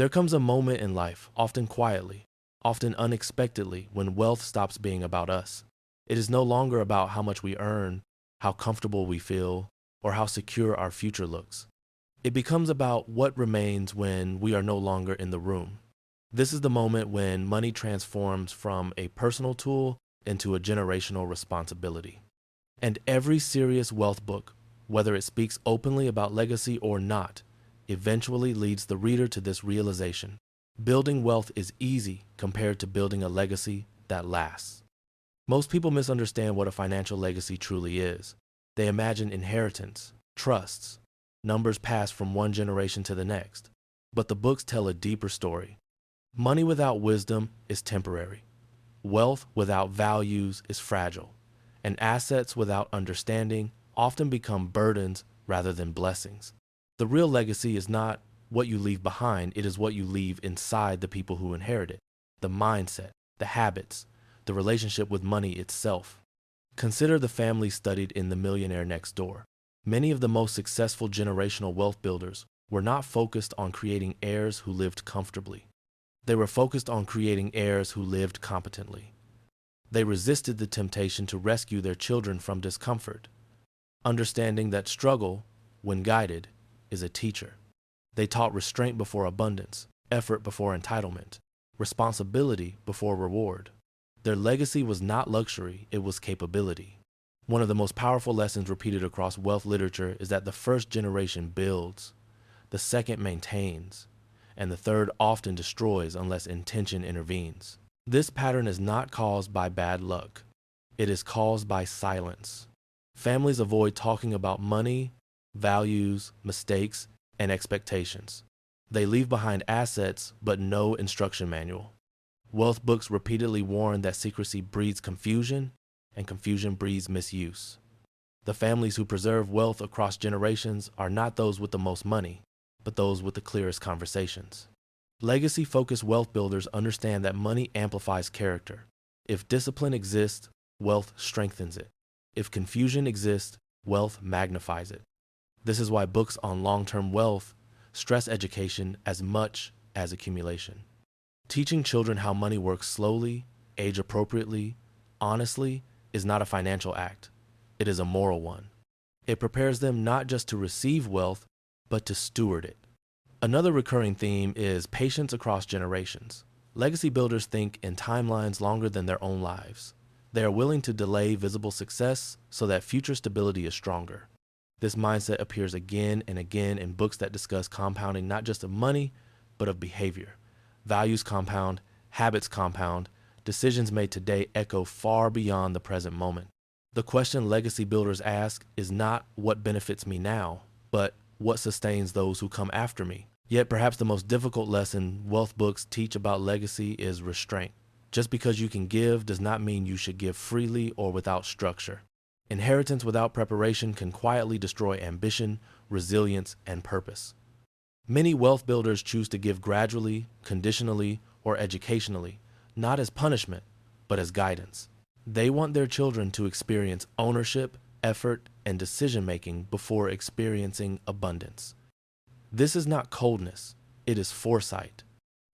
There comes a moment in life, often quietly, often unexpectedly, when wealth stops being about us. It is no longer about how much we earn, how comfortable we feel, or how secure our future looks. It becomes about what remains when we are no longer in the room. This is the moment when money transforms from a personal tool into a generational responsibility. And every serious wealth book, whether it speaks openly about legacy or not, eventually leads the reader to this realization. Building wealth is easy compared to building a legacy that lasts. Most people misunderstand what a financial legacy truly is. They imagine inheritance, trusts, numbers passed from one generation to the next. But the books tell a deeper story. Money without wisdom is temporary. Wealth without values is fragile. And assets without understanding often become burdens rather than blessings. The real legacy is not what you leave behind, it is what you leave inside the people who inherit it. The mindset, the habits, the relationship with money itself. Consider the family studied in The Millionaire Next Door. Many of the most successful generational wealth builders were not focused on creating heirs who lived comfortably. They were focused on creating heirs who lived competently. They resisted the temptation to rescue their children from discomfort, understanding that struggle, when guided, is a teacher. They taught restraint before abundance, effort before entitlement, responsibility before reward. Their legacy was not luxury, it was capability. One of the most powerful lessons repeated across wealth literature is that the first generation builds, the second maintains, and the third often destroys unless intention intervenes. This pattern is not caused by bad luck. It is caused by silence. Families avoid talking about money, values, mistakes, and expectations. They leave behind assets, but no instruction manual. Wealth books repeatedly warn that secrecy breeds confusion, and confusion breeds misuse. The families who preserve wealth across generations are not those with the most money, but those with the clearest conversations. Legacy-focused wealth builders understand that money amplifies character. If discipline exists, wealth strengthens it. If confusion exists, wealth magnifies it. This is why books on long-term wealth stress education as much as accumulation. Teaching children how money works slowly, age-appropriately, honestly, is not a financial act. It is a moral one. It prepares them not just to receive wealth, but to steward it. Another recurring theme is patience across generations. Legacy builders think in timelines longer than their own lives. They are willing to delay visible success so that future stability is stronger. This mindset appears again and again in books that discuss compounding not just of money, but of behavior. Values compound, habits compound, decisions made today echo far beyond the present moment. The question legacy builders ask is not what benefits me now, but what sustains those who come after me. Yet perhaps the most difficult lesson wealth books teach about legacy is restraint. Just because you can give does not mean you should give freely or without structure. Inheritance without preparation can quietly destroy ambition, resilience, and purpose. Many wealth builders choose to give gradually, conditionally, or educationally, not as punishment, but as guidance. They want their children to experience ownership, effort, and decision-making before experiencing abundance. This is not coldness, it is foresight.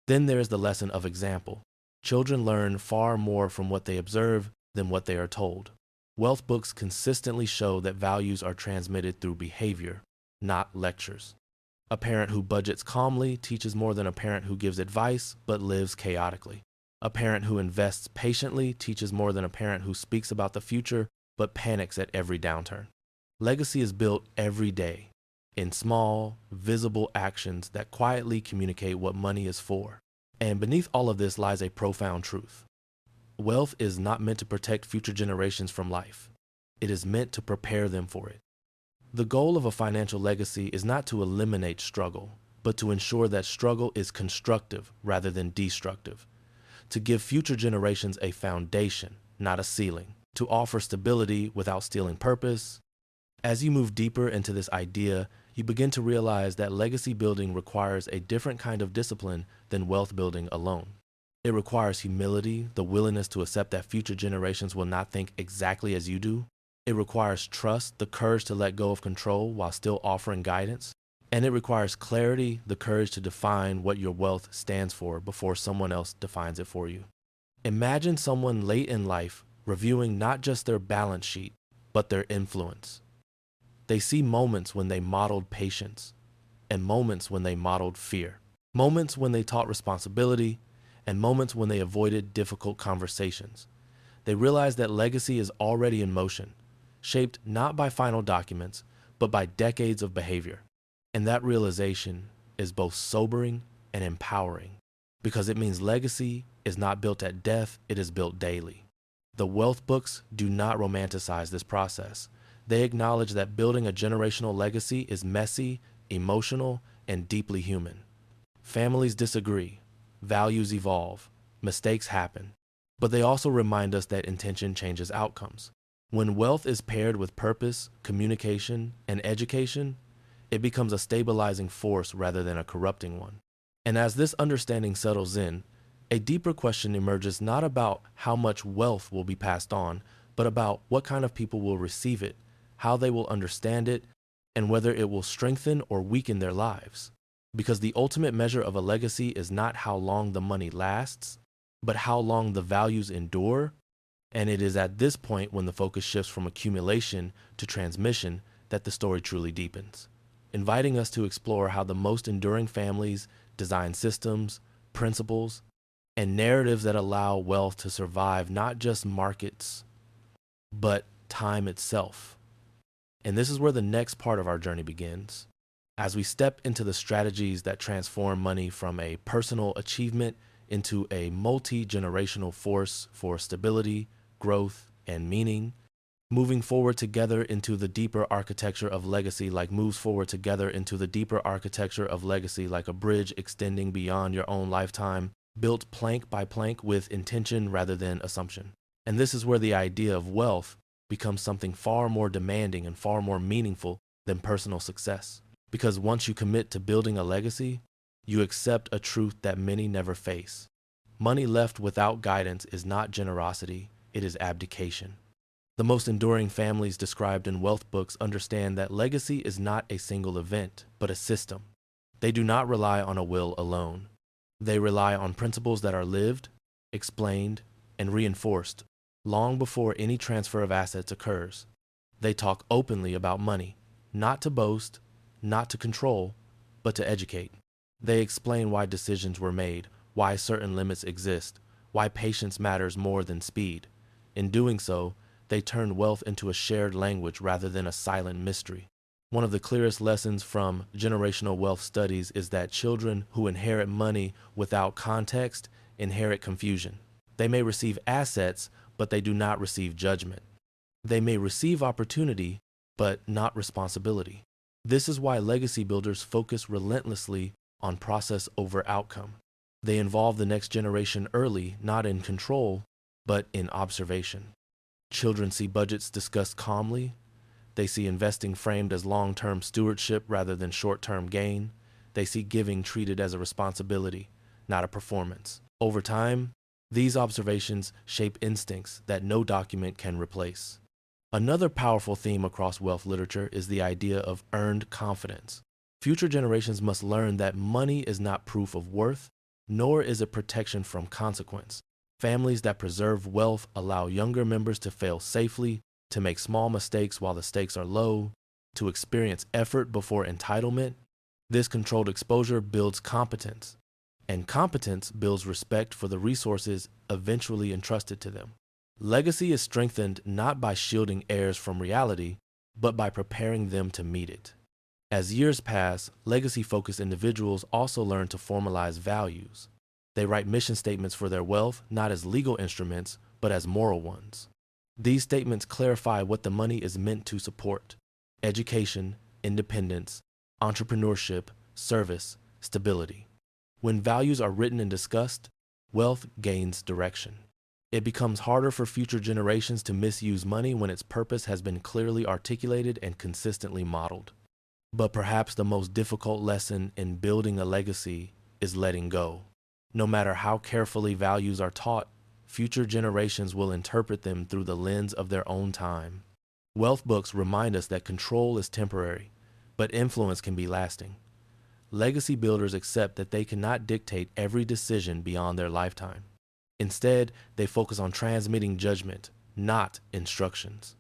Then there is the lesson of example. Children learn far more from what they observe than what they are told. Wealth books consistently show that values are transmitted through behavior, not lectures. A parent who budgets calmly teaches more than a parent who gives advice but lives chaotically. A parent who invests patiently teaches more than a parent who speaks about the future but panics at every downturn. Legacy is built every day, in small, visible actions that quietly communicate what money is for. And beneath all of this lies a profound truth. Wealth is not meant to protect future generations from life. It is meant to prepare them for it. The goal of a financial legacy is not to eliminate struggle, but to ensure that struggle is constructive rather than destructive. To give future generations a foundation, not a ceiling. To offer stability without stealing purpose. As you move deeper into this idea, you begin to realize that legacy building requires a different kind of discipline than wealth building alone. It requires humility, the willingness to accept that future generations will not think exactly as you do. It requires trust, the courage to let go of control while still offering guidance. And it requires clarity, the courage to define what your wealth stands for before someone else defines it for you. Imagine someone late in life reviewing not just their balance sheet, but their influence. They see moments when they modeled patience and moments when they modeled fear, moments when they taught responsibility and moments when they avoided difficult conversations. They realize that legacy is already in motion, shaped not by final documents, but by decades of behavior. And that realization is both sobering and empowering because it means legacy is not built at death, it is built daily. The wealth books do not romanticize this process. They acknowledge that building a generational legacy is messy, emotional, and deeply human. Families disagree, values evolve, mistakes happen, but they also remind us that intention changes outcomes. When wealth is paired with purpose, communication, and education, it becomes a stabilizing force rather than a corrupting one. And as this understanding settles in, a deeper question emerges not about how much wealth will be passed on, but about what kind of people will receive it, how they will understand it, and whether it will strengthen or weaken their lives. Because the ultimate measure of a legacy is not how long the money lasts, but how long the values endure. And it is at this point when the focus shifts from accumulation to transmission that the story truly deepens, inviting us to explore how the most enduring families design systems, principles, and narratives that allow wealth to survive not just markets, but time itself. And this is where the next part of our journey begins. As we step into the strategies that transform money from a personal achievement into a multi-generational force for stability, growth, and meaning, moving forward together into the deeper architecture of legacy like a bridge extending beyond your own lifetime, built plank by plank with intention rather than assumption. And this is where the idea of wealth becomes something far more demanding and far more meaningful than personal success. Because once you commit to building a legacy, you accept a truth that many never face. Money left without guidance is not generosity, it is abdication. The most enduring families described in wealth books understand that legacy is not a single event, but a system. They do not rely on a will alone. They rely on principles that are lived, explained, and reinforced long before any transfer of assets occurs. They talk openly about money, not to boast, not to control, but to educate. They explain why decisions were made, why certain limits exist, why patience matters more than speed. In doing so, they turn wealth into a shared language rather than a silent mystery. One of the clearest lessons from generational wealth studies is that children who inherit money without context inherit confusion. They may receive assets, but they do not receive judgment. They may receive opportunity, but not responsibility. This is why legacy builders focus relentlessly on process over outcome. They involve the next generation early, not in control, but in observation. Children see budgets discussed calmly. They see investing framed as long-term stewardship rather than short-term gain. They see giving treated as a responsibility, not a performance. Over time, these observations shape instincts that no document can replace. Another powerful theme across wealth literature is the idea of earned confidence. Future generations must learn that money is not proof of worth, nor is it protection from consequence. Families that preserve wealth allow younger members to fail safely, to make small mistakes while the stakes are low, to experience effort before entitlement. This controlled exposure builds competence, and competence builds respect for the resources eventually entrusted to them. Legacy is strengthened not by shielding heirs from reality, but by preparing them to meet it. As years pass, legacy-focused individuals also learn to formalize values. They write mission statements for their wealth, not as legal instruments, but as moral ones. These statements clarify what the money is meant to support: education, independence, entrepreneurship, service, stability. When values are written and discussed, wealth gains direction. It becomes harder for future generations to misuse money when its purpose has been clearly articulated and consistently modeled. But perhaps the most difficult lesson in building a legacy is letting go. No matter how carefully values are taught, future generations will interpret them through the lens of their own time. Wealth books remind us that control is temporary, but influence can be lasting. Legacy builders accept that they cannot dictate every decision beyond their lifetime. Instead, they focus on transmitting judgment, not instructions.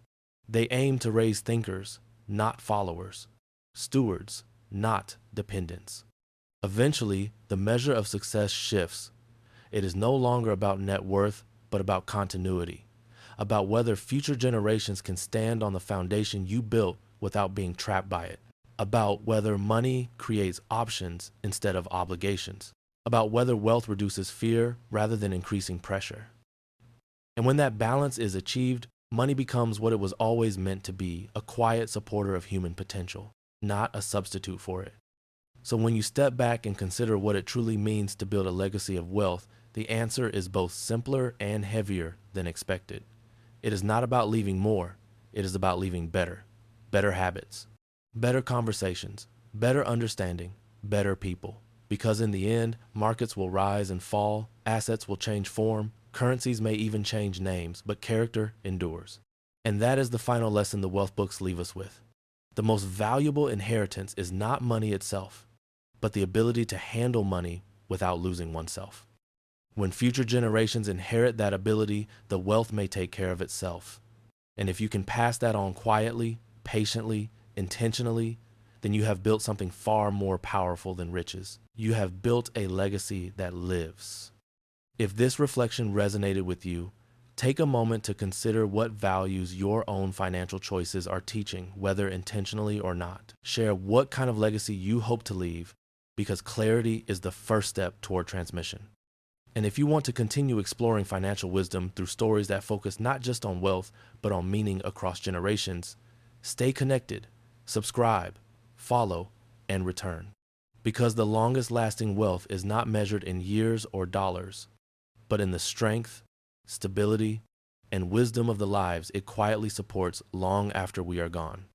They aim to raise thinkers, not followers, stewards, not dependents. Eventually, the measure of success shifts. It is no longer about net worth, but about continuity, about whether future generations can stand on the foundation you built without being trapped by it, about whether money creates options instead of obligations, about whether wealth reduces fear rather than increasing pressure. And when that balance is achieved, money becomes what it was always meant to be, a quiet supporter of human potential, not a substitute for it. So when you step back and consider what it truly means to build a legacy of wealth, the answer is both simpler and heavier than expected. It is not about leaving more, it is about leaving better habits, better conversations, better understanding, better people. Because in the end, markets will rise and fall, assets will change form, currencies may even change names, but character endures. And that is the final lesson the wealth books leave us with. The most valuable inheritance is not money itself, but the ability to handle money without losing oneself. When future generations inherit that ability, the wealth may take care of itself. And if you can pass that on quietly, patiently, intentionally, then you have built something far more powerful than riches. You have built a legacy that lives. If this reflection resonated with you, take a moment to consider what values your own financial choices are teaching, whether intentionally or not. Share what kind of legacy you hope to leave, because clarity is the first step toward transmission. And if you want to continue exploring financial wisdom through stories that focus not just on wealth, but on meaning across generations, stay connected, subscribe, follow, and return. Because the longest lasting wealth is not measured in years or dollars, but in the strength, stability, and wisdom of the lives it quietly supports long after we are gone.